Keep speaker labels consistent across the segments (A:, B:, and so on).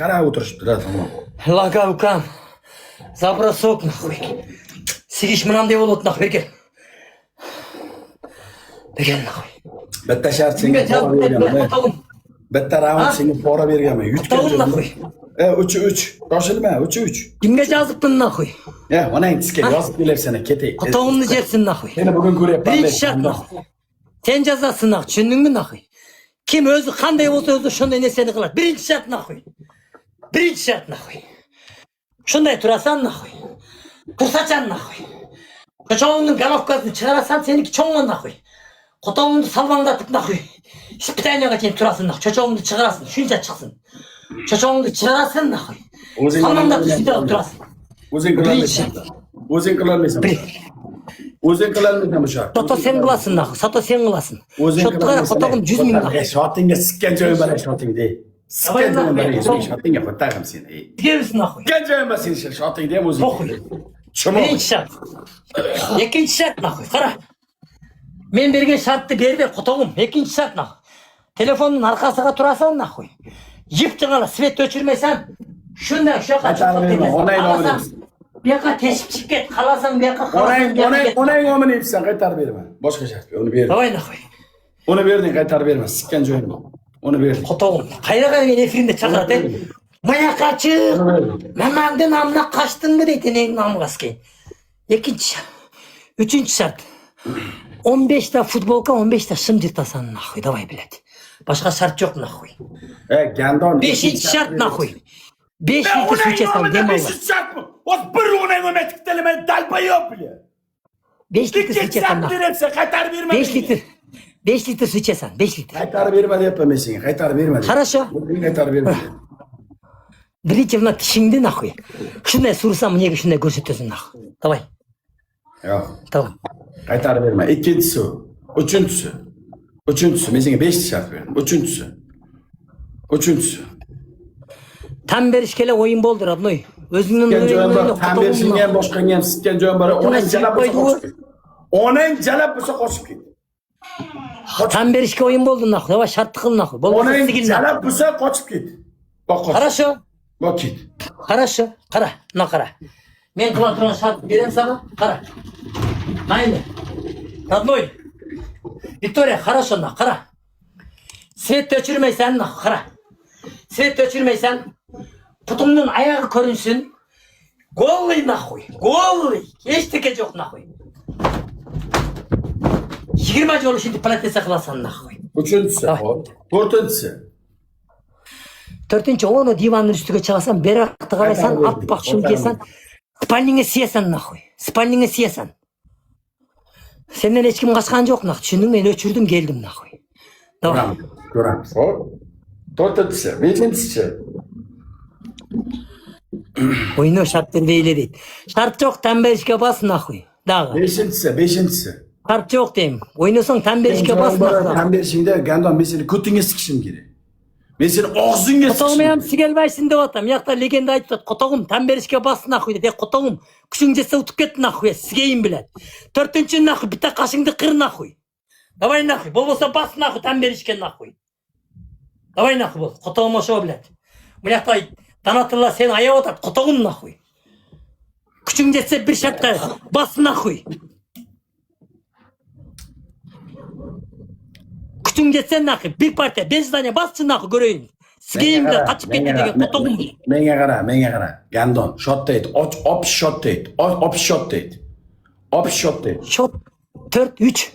A: Qara o'tirishibdi, tamam.
B: Laga ukam. Забросок нахуй. Sigish mınanday bo'ladi nahvoy bergel. Bergel nahvoy.
A: Bitta shart senga pora berganman. Bitta raund senga pora berganman. Yutgan
B: nahvoy.
A: 3-3. Shoshilma, 3-3.
B: Kimga yozibdin nahvoy?
A: Onang tizga yozib kelibsan, ketay.
B: Qotog'imni jersin nahvoy.
A: Seni bugun ko'ryapman.
B: Birinchi shart nahvoy. Sen jazosin nahvoy, tushundingmi nahvoy? Kim o'zi qanday bo'lsa o'zi shunday narsani qiladi. Birinchi shart nahvoy. Birinchi shart nahvoy. Shunday turasan nahvoy. Tursachan nahvoy. Qo'chog'ingning galovkasini chiqarasan, seniki cho'ngman nahvoy. Qotog'ingni salvandatib nahvoy. Ispitaniyaga kelib turasin nahvoy. Qo'chog'ingni chiqarasin, shuncha chiqsin. Qo'chog'ingni chiqarasin nahvoy. Salvandatib shunday turasin.
A: O'zing qilolmaysan. O'zing qilolmaysan. O'zing qilolmaysan bu shart.
B: Sato sen qilasin nahvoy. Sato sen qilasin. Shotqa qotog'im 100 ming nahvoy.
A: Shotingga sikkan joyim bor, shoting de. Sikkan joyim bor, shotingga qo'tag'im seni.
B: Tegirsin nahvoy.
A: Sikkan joyim bor seni shotingda ham o'zing.
B: Birinchi shart. Ikkinchi shart nahvoy. Qara. Men bergan shartni berbe qotog'im. Ikkinchi shart nahvoy. Telefonning arkasiga turasan nahvoy. Yip chiqala, svet o'chirmaysan. Shunday shu yoqqa chiqib bu yoqqa teshib chiqib ket, qalasang bu yoqqa qalasang.
A: Onang nomini aytsan, qaytarib beraman. Boshqa shart yo'q, uni ber.
B: Davay nahvoy.
A: Uni berding, qaytarib berma. Sikkan joyim bor. Uni berding.
B: Qotog'im. Qayerga men efirimda chaqiradi. Mana qachiq. Mamangdan namna qashdingmi deydi, eng namg'asga. Ikkinchi shart. Uchinchi shart. 15 ta futbolka, 15 ta shim yirtasan nahvoy, davay biladi. Boshqa shart yo'q nahvoy.
A: Gandon.
B: 5-chi shart nahvoy. 5 litr suv ichasan demoqlar.
A: 5 shartmi? O'z bir o'nang o'matik tilman dalpa yo'q bile.
B: 5 litr suv ichasan nahvoy.
A: Qaytarib berma.
B: 5 litr. 5 litr suv ichasan, 5 litr.
A: Qaytarib berma deyapman men senga, qaytarib berma.
B: Хорошо.
A: Qaytarib berma.
B: Birinchi buna tishingni nahvoy. Shunday sursam, menga shunday ko'rsatasan nahvoy. Davay.
A: Yo'q.
B: Tamam.
A: Qaytarib berma. Ikkinchisi, uchinchisi. Uchinchisi, men senga 5 shart berdim. Uchinchisi.
B: Tam berishkele o'yin bo'ldi, Radnoy. O'zingning o'yiningni
A: tam berishingga ham boshqanga ham sikkan joyim bor. Onang jalab bo'lsa qochib ket. Onang jalab bo'lsa qochib ket.
B: Tam berishga o'yin bo'ldi nahvoy. Davay shartni qil nahvoy.
A: Onang jalab bo'lsa qochib ket. Bak qoch.
B: Хорошо.
A: Bak ket.
B: Хорошо. Qara, mana qara. Men qila turgan shart beraman sana. Qara. Mayli. Radnoy. Victoria, хорошо na, qara. Svet o'chirmaysan na, qara. Svet o'chirmaysan. Putumning oyog'i ko'rinsin. Golli nahvoy. Golli. Hech taka yo'q nahvoy. 20 jo'l shunday platesa qilasan nahvoy.
A: Uchinchisi. To'rtinchisi.
B: To'rtinchi o'g'li divanning ustiga chiqasan, beraqni qaraysan, oppoq shim kiysan, spalningga siyasan nahvoy. Spalningga siyasan. Senden hech kim qochgan yo'q nahvoy. Tushunding, men o'chirdim, keldim nahvoy.
A: Ko'ramiz. To'rtinchisi, beshinchisi.
B: O'yinni shartdan deyli deydi. Shart yo'q, tan berishga bas nahvoy. Dag'i.
A: Beshinchisi.
B: Shart yo'q deyim. O'ynasang tan berishga bas nahvoy.
A: Tan berishingda Gandon men seni ko'tingga sikishim kerak. Men seni og'zingga sikishim.
B: Qotog'im ham sigelmaysin deyapman. Bu yoqda legenda aytdi, qotog'im tan berishga bas nahvoy dedi. Qotog'im kuching jetsa o'tib ket nahvoy, sigeyin biladi. To'rtinchi nahvoy, bitta qashingni qir nahvoy. Davay nahvoy, bo'lmasa bas nahvoy, tan berishga nahvoy. Davay nahvoy bo'l, qotog'im o'sha biladi. Bu yoqda Danatilla seni ayab o'tadi, qotog'im nahvoy. Kuching jetsa bir shartga bas nahvoy. Kuching jetsa nahvoy, bir partiya, benzdaniya bassin nahvoy ko'rayin. Sigeyimga qaçıp ketdi degan qotog'im.
A: Menga qara. Gandon, shot deydi. Opish shot deydi. Opish shot deydi. Opish shot deydi.
B: Shot 4-3.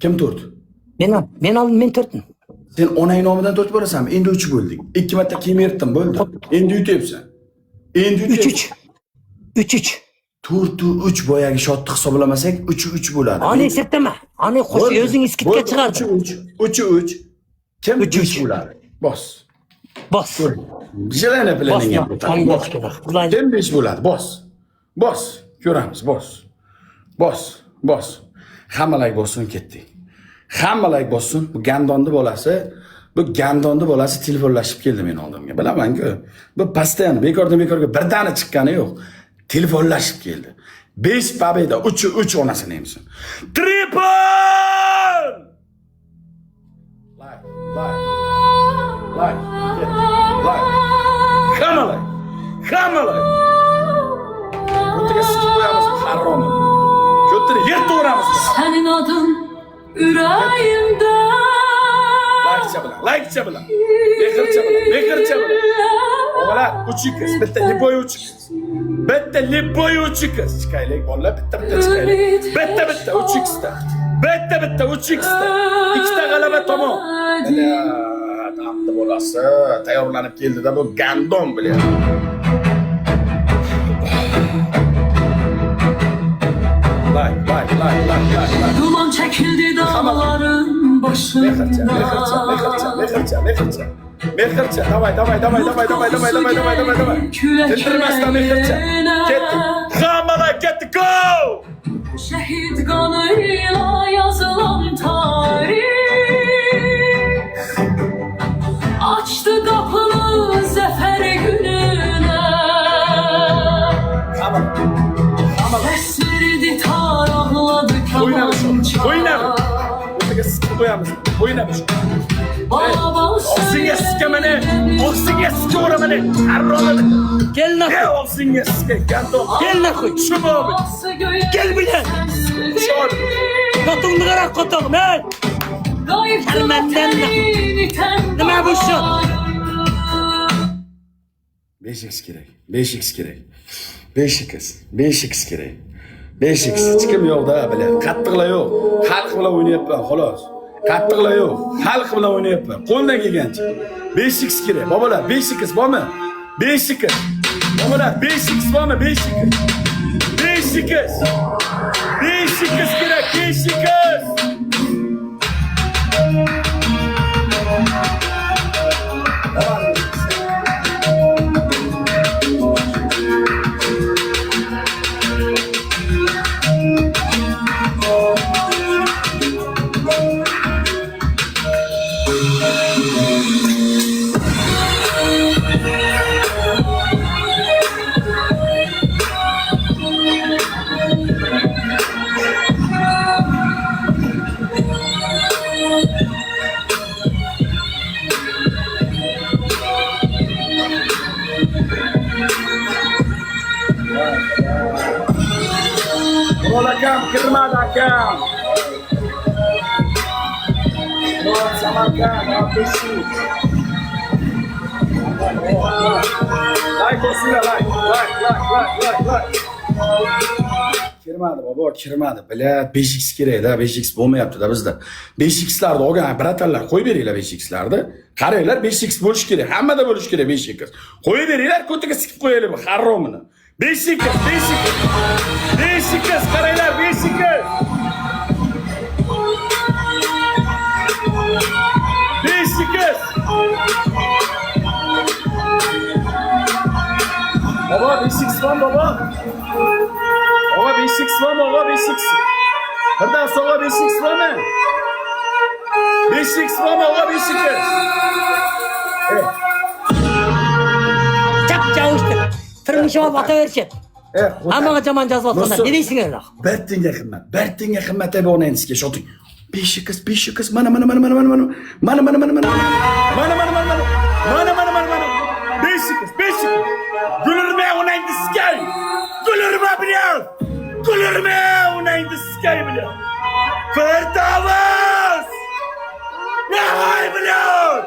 A: Kim 4?
B: Men aldım, men 4'üm.
A: Sen onang nomidan 4 bo'lasanmi? Endi 3 bo'lding. 2 marta kiyim yirtdim, bo'ldi. Endi yutyapsan.
B: 3-3. 3-3.
A: 4-3 boyagi shotni hisoblamasak 3-3 bo'ladi.
B: Ani esirtma. Ani qo'sh o'zing iskitga chiqardi.
A: 3-3. Kim 3 bo'ladi? Bos. Jelena planning ham. Kim 5 bo'ladi? Bos. Ko'ramiz, bos. Hammalay bossin ketdik. Hammalay bossin. Bu Gandonni bolasi telefonlashib keldi men oldimga. Bilaman-ku. Bu postoyan bekorga birdani chiqqani yo'q. Telefonlashib keldi. 5 победа, 3 onasini emsin. Triple! Like.
C: yazmadın yüreğimde.
A: Like çabala. Bekir çabala. Oğlan uçu kız. Bitti lipoyu uçu kız. Bitti lipoyu uçu kız. Çıkaylık valla bitti çıkaylık. Bitti uçu kızda. Bitti uçu kızda. İkide galaba tamam. Tamdı bolası. Tayyorlanıp geldi de bu gandom bile. Like.
C: Duman çekildi dağların başında.
A: Mekırça. Davay. Getirmezsen mekırça. Gitti. Kamala gitti. Go!
C: Şehit kanıyla yazılan tarih açtı kapını zafer gününe. Ses verdi tar ağladı kamança.
A: Oynamış. Olsun eskemeni. Olsun eski oramani. Arroladı.
B: Gel nakıy.
A: Ne olsun eski. Gandom.
B: Gel nakıy.
A: Şu mu abi?
B: Gel bile.
A: Şor.
B: Kotunu kırak kotuğum hey. Gelmenden ne bu şu?
A: 5x gerek. 5x gerek. 5x gerek. 5x çıkmıyor da böyle. Kattıqla yok. Halk bilan oynayapman xolos. Kattıqla yok. Halk bilan oynayapman. Qo'ldan kelgancha. 5x gerek. Babalar 5x bormi? 5x. Babalar 5x bormi? 5x. 5x. 5x gerek. 5x. Akam, kirmadi akam. Samarkand, Abisi. Like olsunlar, like. Kirmadi baba, kirmadi. Bila 5x kerak da, 5x bo'lmayapti da bizda. 5x'larni olgan bratanlar qo'yib beringlar 5x'larni. Qaranglar 5x bo'lish kerak. Hammada bo'lish kerak 5x. Qo'yib beringlar, ko'tiga sikib qo'yaylik bu harromini. 5x. 5x qaranglar 5x. Baba 5x var baba. Baba 5x var mı? Baba 5x. Birdan sonra 5x var mı? 5x var mı? Baba 5x. Evet.
B: Çap çavuştur. Tırmışıma bataverişet.
A: Evet.
B: Hammaga jomon yozib atganda ne deysinglar?
A: Bertinga qimmat deb o'ynayingizga shoting. 5x. Mana. 5x. Gülürme oynayın skay. Gülürme biliyor. Gülürme oynayın skay biliyor. Ferdavas. Ne hay biliyor.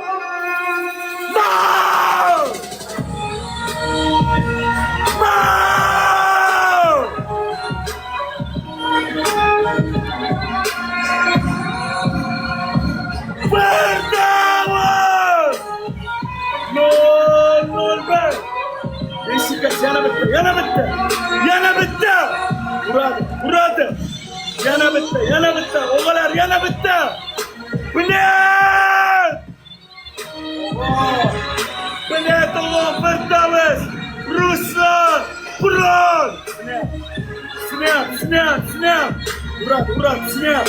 A: Ferdavas. Nol be. Beşiktaş yana bitti. Burada. Yana bitti. Oğalar yana bitti. Bilet oğlum Ferdavas. Ruslar. Burak. Snap. Burak, snap.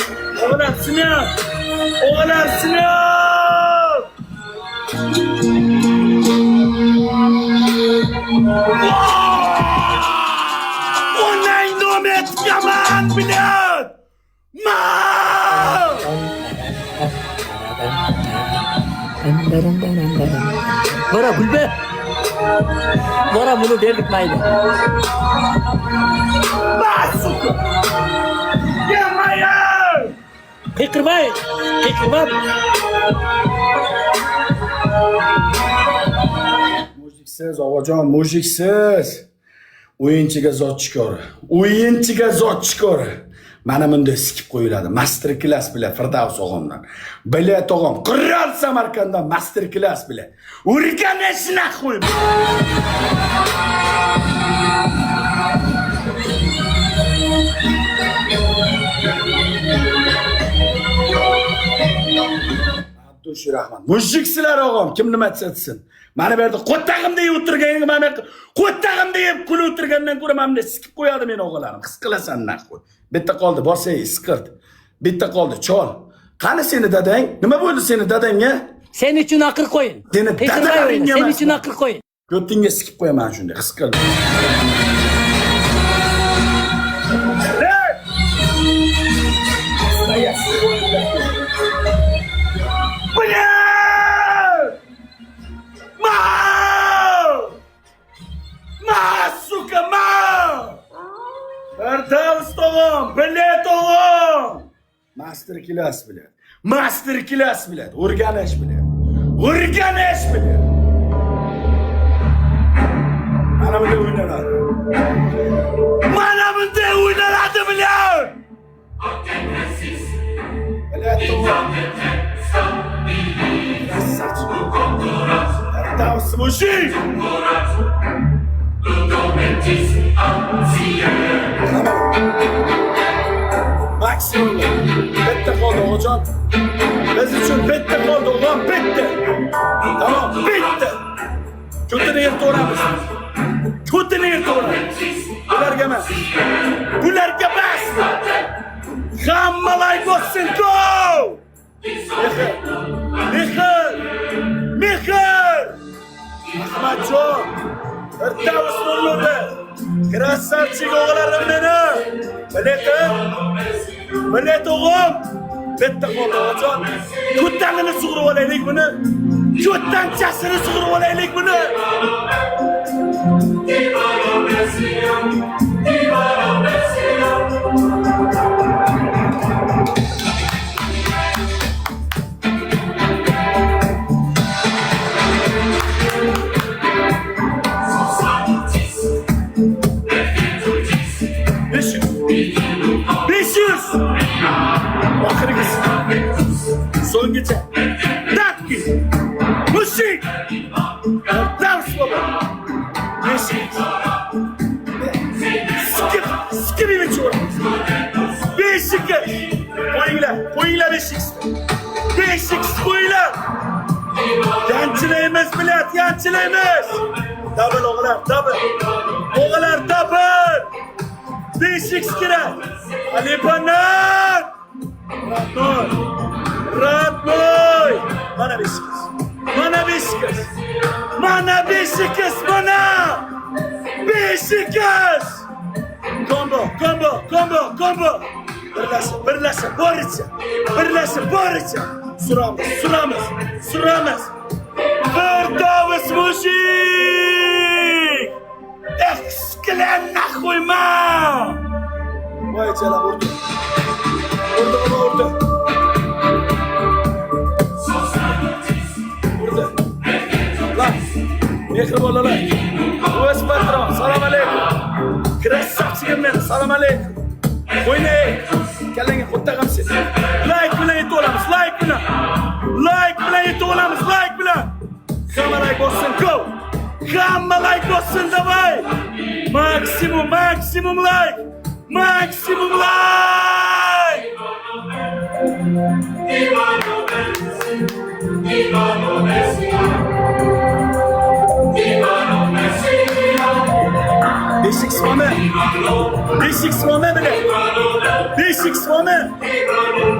A: Oğalar snap. Onay nomet yaman bilet.
B: Bora Gülbe. Bora bunu verdik mayli.
A: Basuk. Yamayın.
B: Kıykırmay. Kıykırmam.
A: Mujiksiz ovajon, mujiksiz. O'yinchiga zot chiqori. O'yinchiga zot chiqori. Mana bunday sikib qo'yiladi. Master class bilan Firdavs o'g'amdan. Bilat o'g'am, Qirol Samarqanddan master class bilan. O'rganish naxo'y. Abdushi rahmat. Mujiksizlar o'g'am, kim nima desin. Mana bu yerda qo'ttag'imda yeb o'tirganiga mana qo'ttag'imda yeb kulib o'tirgandan ko'ra mana bunday sikib qo'yadi meni o'g'larim. His qilasan naxo'y. Bitta qoldi, borsay isqirt. Bitta qoldi, chol. Qani seni dadang? Nima bo'ldi seni dadangga?
B: Senin için akır koyun.
A: Seni
B: Kıykırmay
A: dadalaring
B: oyna. Senin
A: emas.
B: için akır koyun.
A: Göttingga sikib qo'yaman shunday, his qil. Suka ma! Firdavs o'g'am, bilet o'g'am! Master class bilan. Master class bilan, o'rganish bilan. O'rganish bilan. Mana bunday o'ynaladi. Mana bunday o'ynaladi bilan. Bilet o'g'am. Firdavs mushik. Maksimum. Bitta qoldi o'g'jon. Biz uchun bitta qoldi o'g'am, bitta. Tamam, bitta. Ko'tini yerto'ramiz. Ko'tini yerto'ramiz. Bularga emas. Bularga bas. Hammalay bo'lsin, go! Mehr. Ahmadjon. Firdavs nurludi. Krasavchik o'g'larim meni. Bilet o'g'im. Bitta qoldi o'g'jon. Ko'ttanini sug'urib olaylik buni. Ko'ttanchasini sug'urib olaylik buni. So'nggacha dakki mushik Firdavs baba skip ichib beshikka qo'yinglar beshik qo'yinglar yanchilaymiz bilat yanchilaymiz double o'g'lar double beshik kerak alipanat Radboy! Mana Beşiktaş! Combo! Birlashib, boricha! Suramiz! Firdavs mushik! Eksklan naxo'yma! Voy chala urdi. Mehribonlar. O'z patron, salom alaykum. Krasavchigim men, salom alaykum. O'ynay. Kallanga qo'ttag'am sen. Like bilan yetib olamiz, like bilan. Hamma like bossin, go. Hamma like bossin, davay. Maksimum like. Beşik sıvame bile.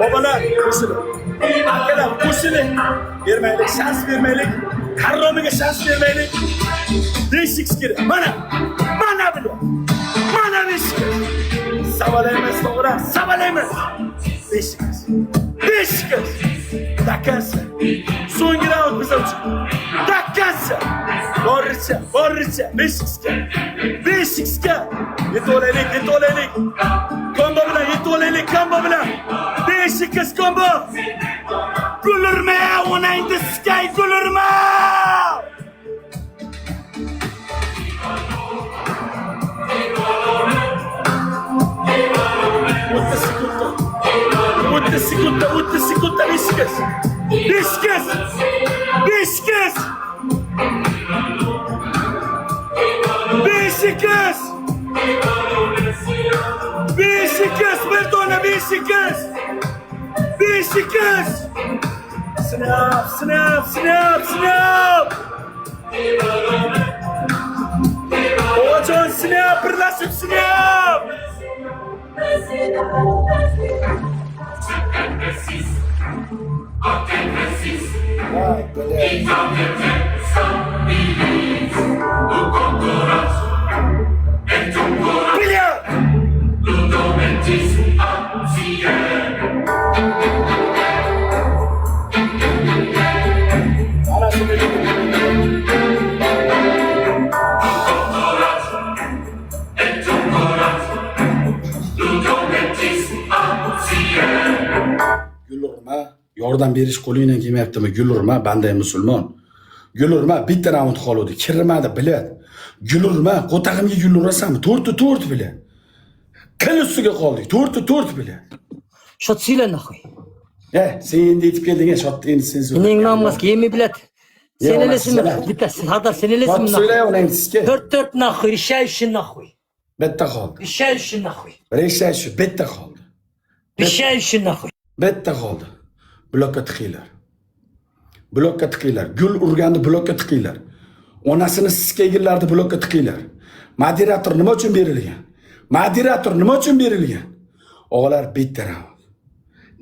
A: Babalar koşulun. Arkadan koşulun. Vermeylik, şans vermeylik. Karromiga şans vermeylik. Beşik skiri. Mana bile. Mana beşik. Savalayımız doğru. Beşik. Dakansa. So'nggi raund biza uchun. Dakansa. Boricha. Beshikka. Yetib olaylik. Kombo bilan. Beshikis combo. Gulurma, one in the sky, gulurma. Utte Beshikis. Beshikis. Beshikis. Beshikis. Beshikis, perdona, Beshikis. Beshikis. Snap, snap, snap, snap. Oğacan snap, birleşip snap. Vay böyle. Biliyor. Gulurma, yordam berish qo'lingdan kelmayaptimi? Gulurma, banday musulmon. Gulurma, bitta raund qoldi, kirmadi, biladi. Gulurma, qo'tag'imga gulurasanmi? 4-4 biladi. Qil ustiga qoldik, 4-4 biladi.
B: Shot sila nahvoy.
A: Sen endi yetib kelding, shotni endi sen so'ra.
B: Uning namazga yemi biladi. Sen elesimi? Bittasi, hadar sen elesimi?
A: So'rayavering sizga.
B: 4-4 nahvoy, rishayishi nahvoy.
A: Bitta qoldi.
B: Rishayishi nahvoy.
A: Reshayishi bitta qoldi.
B: Rishayishi nahvoy.
A: Bitta qoldi. Blokka tiqinglar. Blokka tiqinglar. Gul urganda blokka tiqinglar. Onasini siskayginlarni blokka tiqinglar. Moderator nima uchun berilgan? Moderator nima uchun berilgan? O'g'lar bitta raund.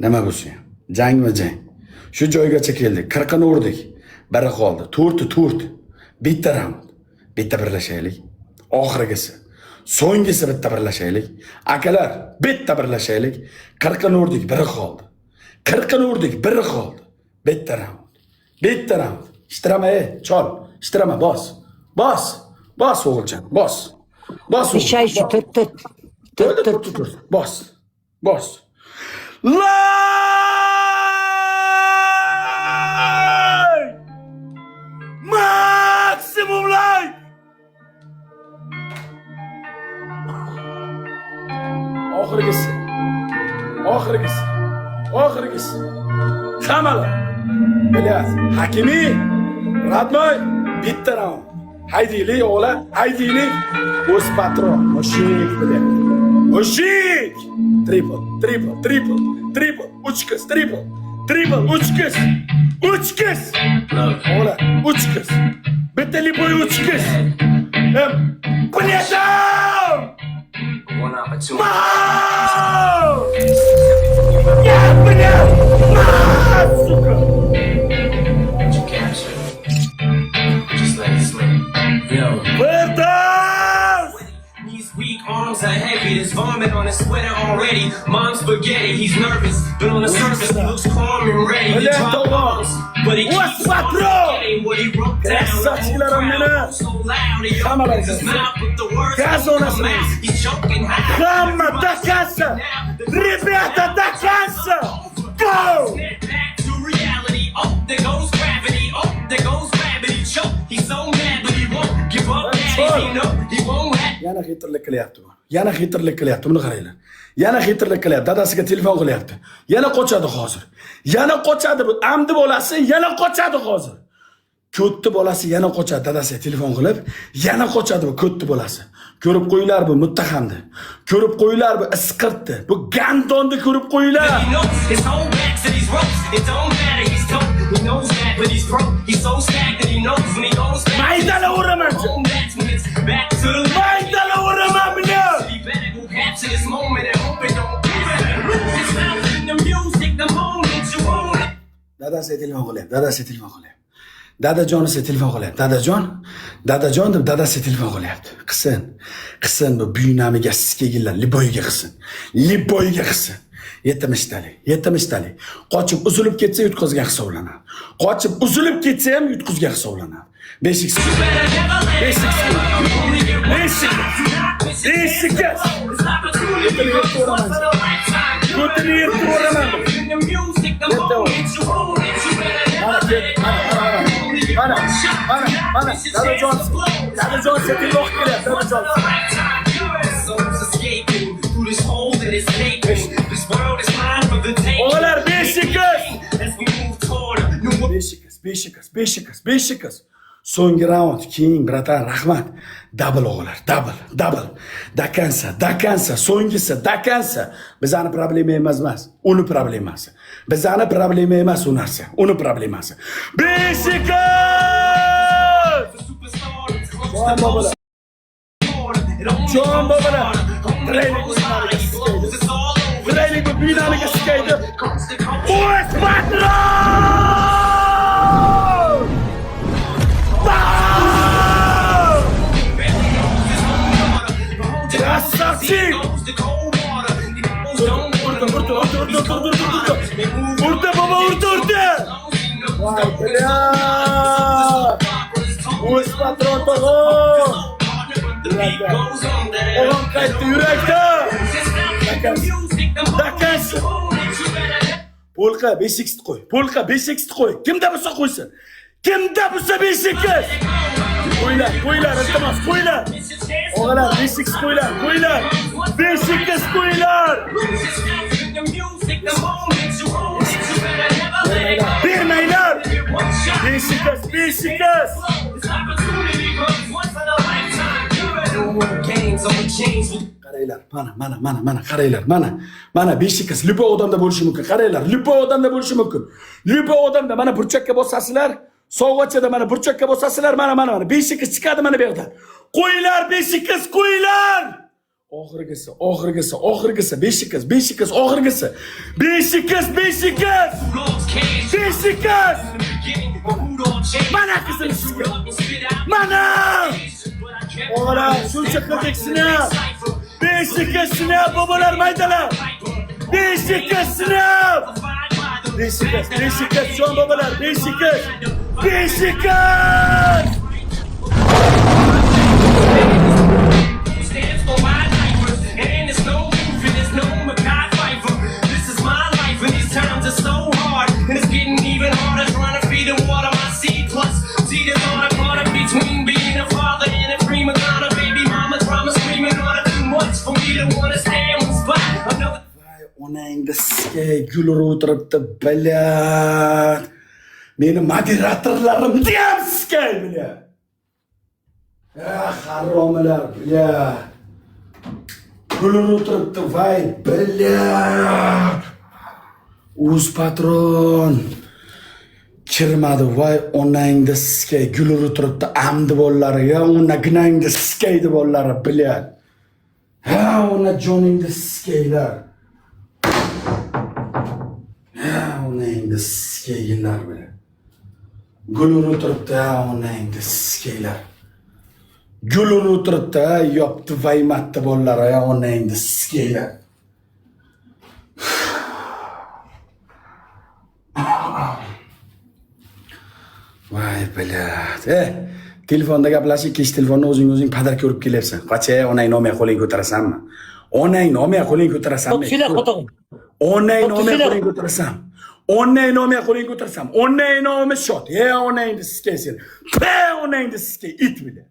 A: Nima bo'lsa ham. Jangmi jang. Shu joygacha keldik. 40 ni urdik. Biri qoldi. 4-4. Bitta raund. Bitta birlashaylik. Oxirgisi. So'nggisi bitta birlashaylik. Akalar, bitta birlashaylik. 40 ni urdik, biri qoldi. 40 ni urdik, biri qoldi. Bitta raund. Bitta raund. Ishtirama, chol. Ishtirama, bos. Bos. Bos o'g'iljon, bos. Bos.
B: Rishayishi 4-4. 4-4.
A: Bos. Bos. Maksimum like. Oxirgisi. Oxirgisi. Oxirgisi. Hammalar. Bilyapsiz. Hakimiy, Radmoy, bitta raund. Haydaylik o'g'lar, haydaylik. O'z patron, mushik bilyapti. Mushik! Triple, triple, triple, triple, 3 qiz, triple, triple, 3 qiz. 3 qiz. O'g'lar, 3 qiz. Bitta lipoy 3 qiz. Bilyasan!
D: One opportunity.
A: Wow! Yeah, блядь! Сука!
D: What you capture. Just let it slip. Yo.
A: Verdas!
D: Knees weak, arms are heavy. There's vomit on his sweater already. Mom's spaghetti, he's nervous. But on the surface, he looks calm and ready to drop bombs. But he keeps on forgetting what he wrote down.
A: Saçlar amına.
D: So loud, he opens his mouth with the words
A: Gaz
D: out
A: ona
D: of mouth. He's choking high.
A: Calma, da casa! Ribeta da casa! Go!
D: Get back to reality. Oh, there goes gravity. Oh, there goes gravity. Choke. He's so mad, but he won't give up. Daddy, he know he won't have.
A: Yana xatirlik qilyapti bu. Yana xatirlik qilyapti. Buni qaranglar. Yana xatirlik qilyapti. Dadasiga telefon qilyapti. Yana qochadi hozir. Yana qochadi bu. Amdi bolasi yana qochadi hozir. Ko'tti bolasi yana qochadi dadasiga telefon qilib, yana qochadi bu ko'tti bolasi. Ko'rib qo'yinglar bu muttahamni. Ko'rib qo'yinglar bu isqirtni. Bu gandonni ko'rib qo'yinglar.
D: He knows his whole back to these ropes. It don't matter, he's tough. He knows that, but he's broke. He's so stagnant, he knows when he goes back.
A: Maydala uraman.
D: Home, that's when it's back to the
A: Maydala uraman buni.
D: He better go capture this moment and hope it don't give it. Lose his mouth in the music, the moment you own it.
A: Dadasiga telefon qilyapti. Dadasiga telefon qilyapti. Dadajonisiga telefon qilyapti. Dadajon deb dadasiga telefon qilyapti. Qilsin bu buyunamiga siz kelganlar liboyiga qilsin. Liboyiga qilsin. Yetimistalik. Qochib uzilib ketsa yutqizgan hisoblanadi. Qochib uzilib ketsa ham yutqizgan hisoblanadi. Beshik. Ko'tini yerga uraman. Mana. Dada Johnson. Dada Johnson setin yok geliyor. Dada Johnson. Oğlar Beşiktaş. So'nggi raund keyin bratan rahmat. Double o'g'lar, double. Dakansa, so'nggisi dakansa. Bizani problema emas, uni problemasi. Bizani problema emas u narsa, uni problemasi. Beşiktaş! Jon babalar. Treylik bu binaniga sikaydi. O'z patron! Krasavчик! Urdu baba urdu! Vay bля! O'z patron tog'o! Oğlum kayıttı yürekte! Dakansa! Polka 5x koy. Polka 5x koy. Kimde bulsa koysun. Kimde bulsa 5x. Koylar, iltimas koylar. Oğlan 5x koylar. 5x koylar. Vermeyler. 5x. Qaraylar, mana qaraylar, mana Beşiktaş Lipo odamda bo'lishi mumkin. Qaraylar, Lipo odamda bo'lishi mumkin. Lipo odamda mana burchakka bosasizlar, sog'achada mana burchakka bosasizlar, mana Beşiktaş chiqadi mana bu yerda. Qo'ylar Beşiktaş, qo'ylar. Oxirgisi Beşiktaş oxirgisi. Beşiktaş. Mana qizim sizga. Mana! Oğlan şuncha qildiksini. Beşiktaş'ını babalar maydalar. Beşiktaş'ını. Beşiktaş şu an babalar. Beşiktaş. Onangda sikay gulur o'tiribdi, bilat. Meni moderatorlarim ham sikay, bilat. Haromilar, bilat. Gulur o'tiribdi, vay, bilat. O'z patron. Kirmadi, vay, onangda sikay gulur o'tiribdi, amdi bollari, ya, ona gnangda sikaydi bollari, bilat. Ha, ona joningda sikaylar. Onangda sikaylar bilan. Gulur o'tiribdi, onangda sikaylar. Gulur o'tiribdi, yopdi vaymatdi bollari, onangda sikaylar. Vay bilat. Telefonda gaplashib, kech telefonni o'zing padar ko'rib kelyapsan. Qacha, onang nomay qo'ling ko'tarasanmi? Onang nomay qo'ling ko'tarasanmi? Onang nomay qo'ling ko'tarasan. Onang nomay qo'ling ko'tarasan. Onang nomi shot. Onangni sikaysan. Onangni sikay it bilan.